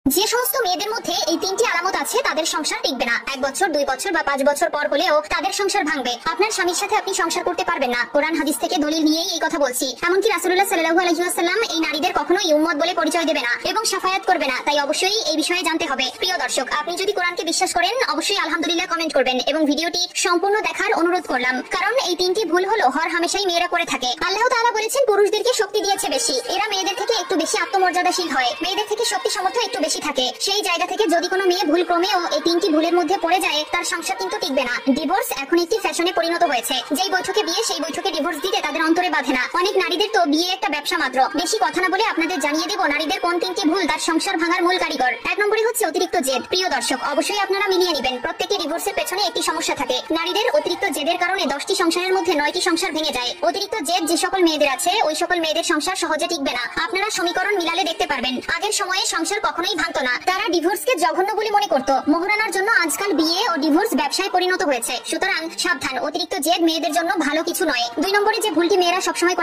যে সমস্ত মেয়েদের মধ্যে এই তিনটি আলামত আছে তাদের সংসার টিকবে না। 1 বছর 2 বছর বা 5 বছর পর হলেও তাদের সংসার ভাঙবে। আপনার স্বামীর সাথে আপনি সংসার করতে পারবেন না। কোরআন হাদিস থেকে দলিল নিয়েই এই কথা বলছি। এমনকি রাসূলুল্লাহ সাল্লাল্লাহু আলাইহি ওয়াসাল্লাম এই নারীদের কখনোই উম্মত বলে পরিচয় দেবে না এবং শাফায়াত করবে না। তাই অবশ্যই এই বিষয়ে জানতে হবে। প্রিয় দর্শক, আপনি যদি কোরআনকে বিশ্বাস করেন অবশ্যই আলহামদুলিল্লাহ কমেন্ট করবেন এবং ভিডিওটি সম্পূর্ণ দেখার অনুরোধ করলাম, কারণ এই তিনটি ভুল হলো হর হামেশাই মেয়েরা করে থাকে। আল্লাহ তাআলা বলেছেন পুরুষদেরকে শক্তি দিয়েছে বেশি, এরা মেয়েদের থেকে একটু বেশি আত্মমর্যাদাশীল হয়, মেয়েদের থেকে শক্তি সামর্থ্য একটু বেশি থাকে। সেই জায়গা থেকে যদি কোনো মেয়ে ভুল ক্রমেও এই তিনটি ভুলের মধ্যে পড়ে যায় তার সংসার কিন্তু টিকবে না। ডিভোর্স এখন একটি ফ্যাশনে পরিণত হয়েছে। যেই বৈঠকে বিয়ে সেই বৈঠকে ডিভোর্স দিতে তাদের অন্তরে বাধে না। অনেক নারীদের তো বিয়ে একটা ব্যবসা মাত্র। বেশি কথা না বলে আপনাদের জানিয়ে দেব নারীদের কোন তিনটি ভুল তার সংসার ভাঙার মূল কারিগর। 1 নম্বরে হচ্ছে অতিরিক্ত জেদ। প্রিয় দর্শক, অবশ্যই আপনারা মিলিয়ে নেবেন, প্রত্যেকটি ডিভোর্সের পেছনে একটি সমস্যা থাকে। নারীদের অতিরিক্ত জেদের কারণে 10টি সংসারের মধ্যে 9টি সংসার ভেঙে যায়। অতিরিক্ত জেদ যে সকল মেয়েদের আছে ওই সকল মেয়েদের সংসার সহজে টিকবে না। আপনারা সমীকরণ মিলালে দেখতে পারবেন আগের সময়ে সংসার কখনোই ভাঙতো না। তারা ডিভোর্সকে জঘন্য বলে মনে করত। মোহরানার জন্য আজকাল বিয়ে ও ডিভোর্স ব্যবসায় পরিণত হয়েছে। সুতরাং সাবধান, অতিরিক্ত জেদ মেয়েদের জন্য ভালো কিছু নয়। 2 নম্বরে যে ভুলটি মেয়েরা সবসময় করে